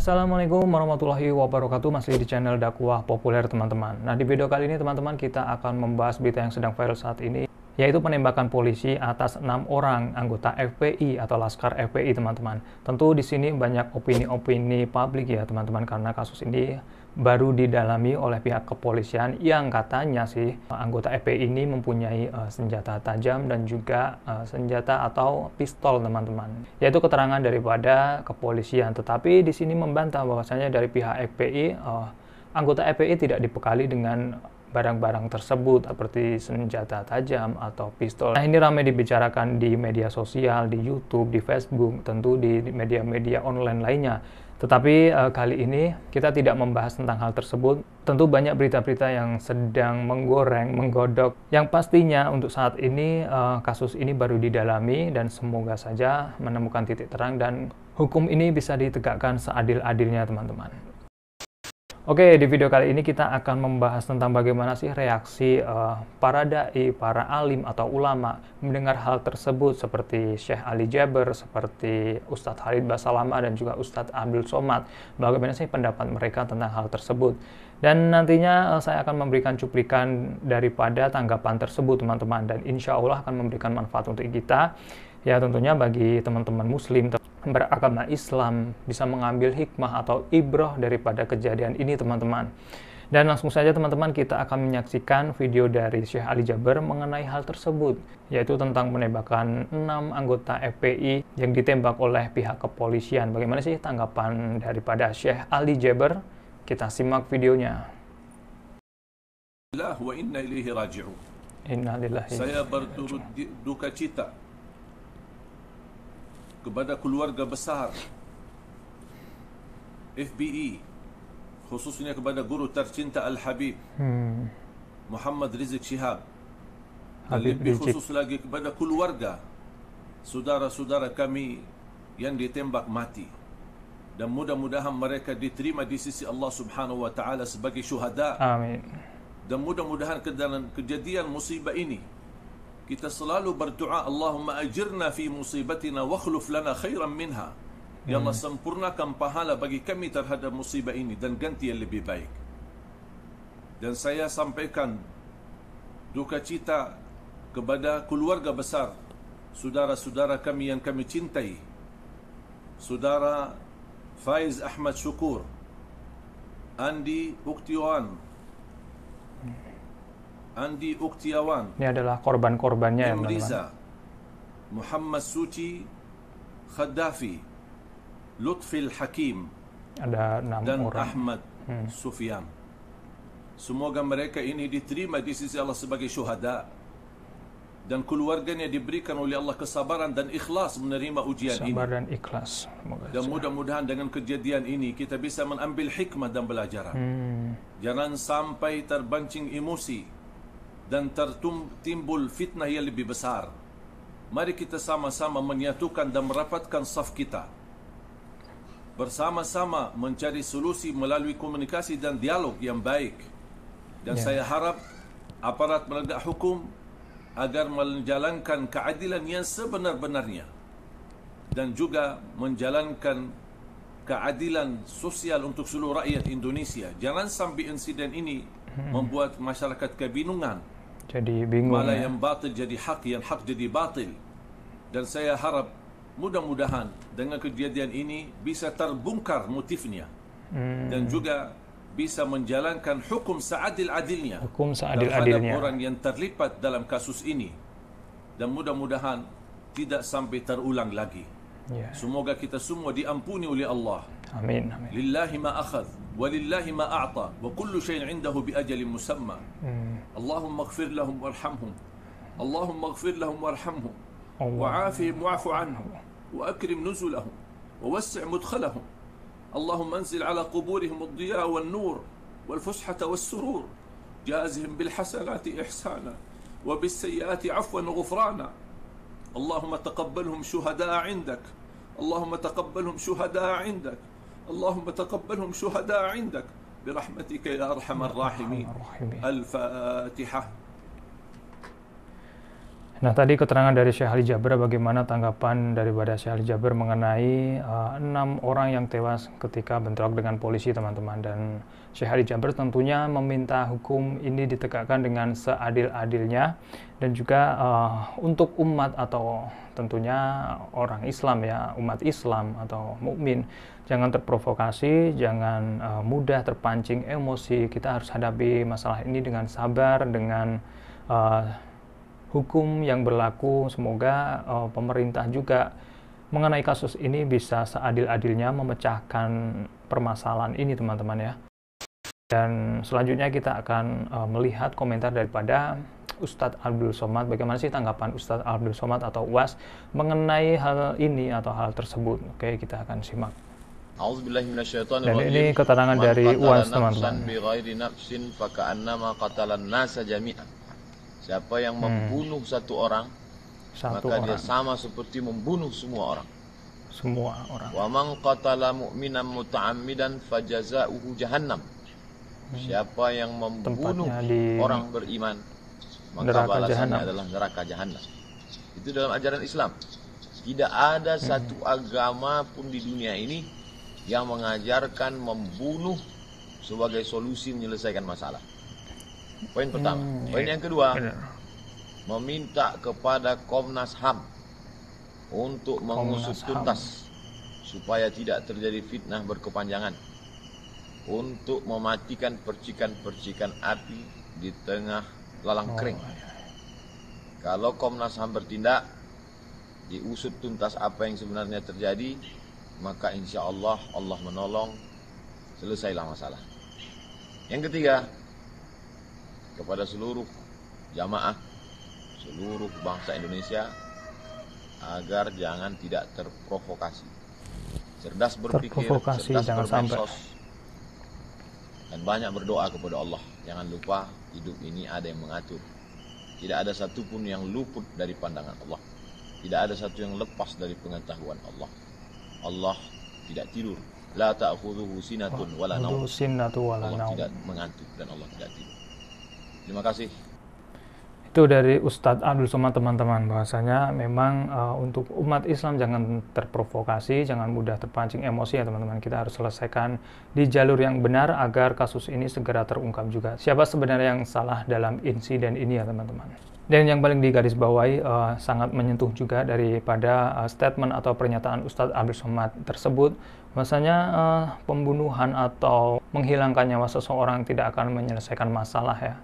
Assalamualaikum warahmatullahi wabarakatuh. Masih di channel dakwah populer teman-teman. Nah, di video kali ini teman-teman kita akan membahas berita yang sedang viral saat ini, yaitu penembakan polisi atas 6 orang anggota FPI atau Laskar FPI teman-teman. Tentu di sini banyak opini-opini publik ya teman-teman, karena kasus ini baru didalami oleh pihak kepolisian yang katanya sih anggota FPI ini mempunyai senjata tajam dan juga senjata atau pistol teman-teman. Yaitu keterangan daripada kepolisian, tetapi di sini membantah bahwasanya dari pihak FPI anggota FPI tidak dibekali dengan barang-barang tersebut seperti senjata tajam atau pistol. Nah, ini ramai dibicarakan di media sosial, di YouTube, di Facebook, tentu di media-media online lainnya. Tetapi kali ini kita tidak membahas tentang hal tersebut. Tentu banyak berita-berita yang sedang menggoreng, menggodok. Yang pastinya untuk saat ini kasus ini baru didalami dan semoga saja menemukan titik terang dan hukum ini bisa ditegakkan seadil-adilnya teman-teman. Oke, di video kali ini kita akan membahas tentang bagaimana sih reaksi para da'i, para alim atau ulama mendengar hal tersebut, seperti Syekh Ali Jaber, seperti Ustadz Khalid Basalamah dan juga Ustadz Abdul Somad. Bagaimana sih pendapat mereka tentang hal tersebut? Dan nantinya saya akan memberikan cuplikan daripada tanggapan tersebut teman-teman, dan insya Allah akan memberikan manfaat untuk kita. Ya, tentunya bagi teman-teman muslim beragama Islam bisa mengambil hikmah atau ibrah daripada kejadian ini teman-teman. Dan langsung saja teman-teman kita akan menyaksikan video dari Syekh Ali Jaber mengenai hal tersebut, yaitu tentang penembakan 6 anggota FPI yang ditembak oleh pihak kepolisian. Bagaimana sih tanggapan daripada Syekh Ali Jaber? Kita simak videonya. Wa inna ilaihi raji'un. Innalillahi. Saya berturut duka cita kepada keluarga besar FPI, khususnya kepada guru tercinta Al-Habib Muhammad Rizik Syihab, dan lebih khusus lagi kepada keluarga saudara-saudara kami yang ditembak mati, dan mudah-mudahan mereka diterima di sisi Allah Subhanahu wa taala sebagai syuhada. Amin. Dan mudah-mudahan ke dalam kejadian musibah ini kita selalu berdoa, Allahumma ajirna fi musibatina wa akhluf lana khairan minha. Ya Allah, sempurnakan pahala bagi kami terhadap musibah ini dan ganti yang lebih baik. Dan saya sampaikan duka cita kepada keluarga besar saudara-saudara kami yang kami cintai, saudara Faiz Ahmad Syukur, Andi Uktiawan. Ini adalah korban-korbannya ya teman-teman. Riza, Muhammad Suci Khadafi, Lutfil Hakim, ada 6 dan orang. Ahmad Sufyan. Semoga mereka ini diterima di sisi Allah sebagai syuhada, dan keluarganya diberikan oleh Allah kesabaran dan ikhlas menerima ujian ini. Sabar dan ikhlas. Dan mudah-mudahan dengan kejadian ini kita bisa mengambil hikmah dan pelajaran. Jangan sampai terbancing emosi dan timbul fitnah yang lebih besar. Mari kita sama-sama menyatukan dan merapatkan saf kita, bersama-sama mencari solusi melalui komunikasi dan dialog yang baik. Dan saya harap aparat penegak hukum agar menjalankan keadilan yang sebenar-benarnya, dan juga menjalankan keadilan sosial untuk seluruh rakyat Indonesia. Jangan sampai insiden ini membuat masyarakat kebingungan, jadi bingung, malah yang batil jadi hak, yang hak jadi batil. Dan saya harap mudah-mudahan dengan kejadian ini bisa terbongkar motifnya, dan juga bisa menjalankan hukum seadil-adilnya terhadap orang yang terlibat dalam kasus ini, dan mudah-mudahan tidak sampai terulang lagi. Semoga kita semua diampuni oleh Allah. Amin. Lillahi ma akhadh wa lillahi ma a'ta wa kullu shay'in 'indahu bi ajalin musamma. Allahumma ighfir lahum warhamhum. Allahumma ighfir lahum warhamhum wa 'afihim wa'fu 'anhum wa akrim nuzulahum wa wassi' mudkhalahum. اللهم انزل على قبورهم الضياء والنور والفسحة والسرور جازهم بالحسنات إحسانا وبالسيئات عفوا وغفرانا. اللهم تقبلهم شهداء عندك. اللهم تقبلهم شهداء عندك. اللهم تقبلهم شهداء عندك برحمتك يا أرحم الراحمين. الفاتحة. Nah, tadi keterangan dari Syekh Ali Jaber, bagaimana tanggapan daripada Syekh Ali Jaber mengenai 6 orang yang tewas ketika bentrok dengan polisi, teman-teman. Dan Syekh Ali Jaber tentunya meminta hukum ini ditegakkan dengan seadil-adilnya, dan juga untuk umat atau tentunya orang Islam ya, umat Islam atau mukmin, jangan terprovokasi, jangan mudah terpancing emosi. Kita harus hadapi masalah ini dengan sabar, dengan hukum yang berlaku. Semoga pemerintah juga mengenai kasus ini bisa seadil-adilnya memecahkan permasalahan ini, teman-teman ya. Dan selanjutnya kita akan melihat komentar daripada Ustadz Abdul Somad. Bagaimana sih tanggapan Ustadz Abdul Somad atau UAS mengenai hal ini atau hal tersebut? Oke, kita akan simak. Dan ini keterangan dari UAS, teman-teman. Siapa yang membunuh satu orang, maka dia sama seperti membunuh semua orang. Semua orang. Wa man qatala mu'minan muta'ammidan fajaza'uhu jahannam. Siapa yang membunuh orang beriman, maka balasannya adalah neraka jahanam. Itu dalam ajaran Islam. Tidak ada satu agama pun di dunia ini yang mengajarkan membunuh sebagai solusi menyelesaikan masalah. Poin pertama. Poin yang kedua, meminta kepada Komnas HAM untuk mengusut tuntas supaya tidak terjadi fitnah berkepanjangan, untuk mematikan percikan-percikan api di tengah lalang kering. Kalau Komnas HAM bertindak, diusut tuntas apa yang sebenarnya terjadi, maka insya Allah Allah menolong, selesailah masalah. Yang ketiga, kepada seluruh jamaah, seluruh bangsa Indonesia, agar jangan tidak terprovokasi, cerdas berpikir, cerdas bermedsos, dan banyak berdoa kepada Allah. Jangan lupa hidup ini ada yang mengatur. Tidak ada satupun yang luput dari pandangan Allah. Tidak ada satu yang lepas dari pengetahuan Allah. Allah tidak tidur. La ta'khudhuhu sinatun wala naum. Allah tidak mengantuk dan Allah tidak tidur. Terima kasih. Itu dari Ustadz Abdul Somad, teman-teman. Bahwasanya memang untuk umat Islam jangan terprovokasi, jangan mudah terpancing emosi ya, teman-teman. Kita harus selesaikan di jalur yang benar agar kasus ini segera terungkap juga. Siapa sebenarnya yang salah dalam insiden ini ya, teman-teman. Dan yang paling digarisbawahi sangat menyentuh juga daripada statement atau pernyataan Ustadz Abdul Somad tersebut, bahwasanya pembunuhan atau menghilangkan nyawa seseorang tidak akan menyelesaikan masalah ya.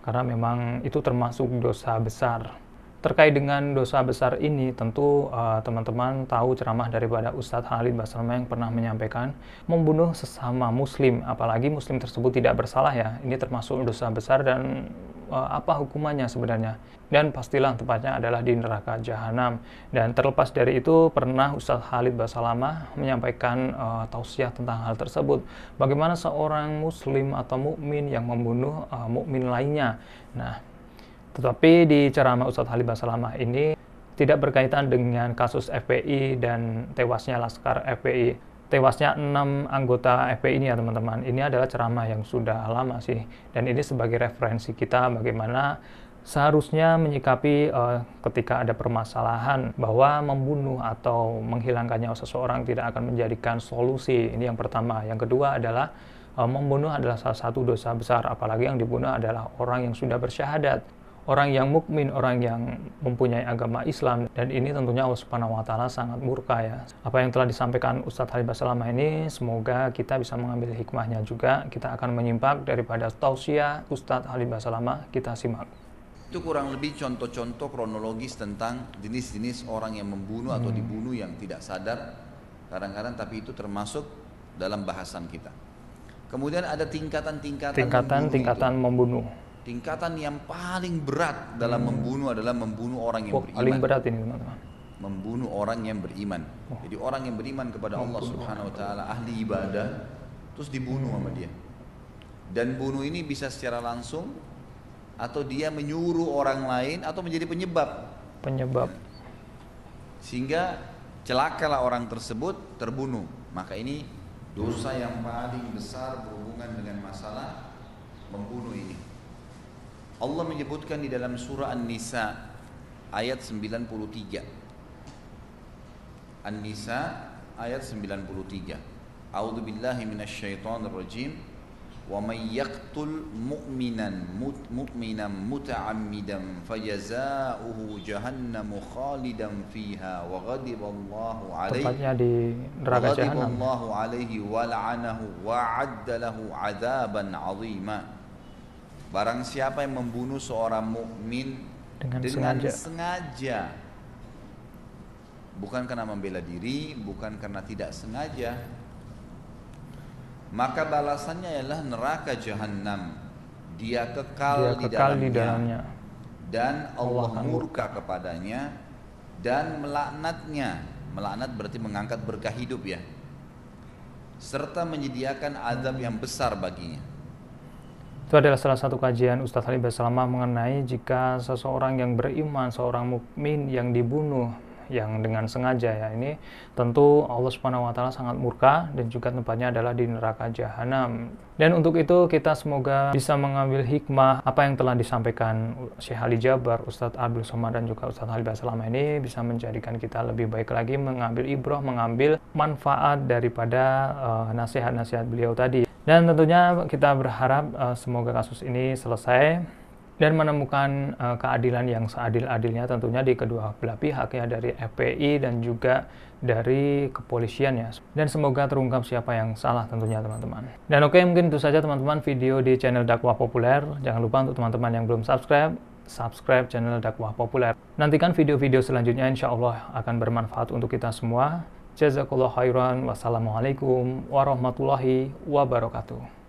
Karena memang itu termasuk dosa besar. Terkait dengan dosa besar ini, tentu teman-teman tahu ceramah daripada Ustadz Khalid Basalamah yang pernah menyampaikan, membunuh sesama muslim, apalagi muslim tersebut tidak bersalah ya, ini termasuk dosa besar. Dan apa hukumannya sebenarnya? Dan pastilah tempatnya adalah di neraka jahanam. Dan terlepas dari itu, pernah Ustadz Khalid Basalamah menyampaikan tausiah tentang hal tersebut. Bagaimana seorang muslim atau mukmin yang membunuh mukmin lainnya. Nah, tetapi di ceramah Ustadz Khalid Basalamah ini tidak berkaitan dengan kasus FPI dan tewasnya Laskar FPI. Tewasnya 6 anggota FPI ini ya, teman-teman. Ini adalah ceramah yang sudah lama sih. Dan ini sebagai referensi kita bagaimana seharusnya menyikapi ketika ada permasalahan, bahwa membunuh atau menghilangkan nyawa seseorang tidak akan menjadikan solusi. Ini yang pertama. Yang kedua adalah membunuh adalah salah satu dosa besar, apalagi yang dibunuh adalah orang yang sudah bersyahadat, orang yang mukmin, orang yang mempunyai agama Islam. Dan ini tentunya Allah Subhanahu wa taala sangat murka ya. Apa yang telah disampaikan Ustadz Khalid Basalamah ini, semoga kita bisa mengambil hikmahnya juga. Kita akan menyimak daripada tausiah Ustadz Khalid Basalamah. Kita simak. Itu kurang lebih contoh-contoh kronologis tentang jenis-jenis orang yang membunuh atau dibunuh yang tidak sadar kadang-kadang, tapi itu termasuk dalam bahasan kita. Kemudian ada tingkatan membunuh. Tingkatan yang paling berat dalam membunuh adalah membunuh orang yang beriman. Paling berat ini, teman-teman. Membunuh orang yang beriman. Jadi orang yang beriman kepada Allah Subhanahu wa taala, ahli ibadah, terus dibunuh sama dia. Dan bunuh ini bisa secara langsung atau dia menyuruh orang lain atau menjadi penyebab. Sehingga celakalah orang tersebut terbunuh. Maka ini dosa yang paling besar berhubungan dengan masalah membunuh ini. Allah menyebutkan di dalam surah An-Nisa ayat 93. An-Nisa ayat 93. A'udzubillahi minasyaitonirrajim. Wa may yaqtul mu'minan muta'ammidan fajazaohu jahannam khalidan fiha wa ghadiballahu alaihi. Tepatnya di neraka jahanam. Ghadiballahu alaihi wa la'anahu wa 'adda lahu 'adzaban 'azima. Barang siapa yang membunuh seorang mukmin dengan sengaja, bukan karena membela diri, bukan karena tidak sengaja, maka balasannya ialah neraka jahanam. Dia kekal di dalamnya. Dan Allah murka kepadanya dan melaknatnya. Melaknat berarti mengangkat berkah hidup ya. Serta menyediakan azab yang besar baginya. Itu adalah salah satu kajian Ustaz Khalid Basalamah mengenai jika seseorang yang beriman, seorang mukmin yang dibunuh yang dengan sengaja ya, ini tentu Allah Subhanahu wa taala sangat murka dan juga tempatnya adalah di neraka jahanam. Dan untuk itu kita semoga bisa mengambil hikmah apa yang telah disampaikan Syekh Ali Jabar, Ustadz Abdul Somad dan juga Ustadz Khalid Basalamah ini bisa menjadikan kita lebih baik lagi, mengambil ibrah, mengambil manfaat daripada nasihat-nasihat beliau tadi. Dan tentunya kita berharap semoga kasus ini selesai dan menemukan keadilan yang seadil-adilnya tentunya di kedua belah pihak ya, dari FPI dan juga dari kepolisian ya. Dan semoga terungkap siapa yang salah tentunya teman-teman. Dan oke, mungkin itu saja teman-teman video di channel Dakwah Populer. Jangan lupa untuk teman-teman yang belum subscribe channel Dakwah Populer. Nantikan video-video selanjutnya, insya Allah akan bermanfaat untuk kita semua. Jazakallahu khairan. Wassalamualaikum warahmatullahi wabarakatuh.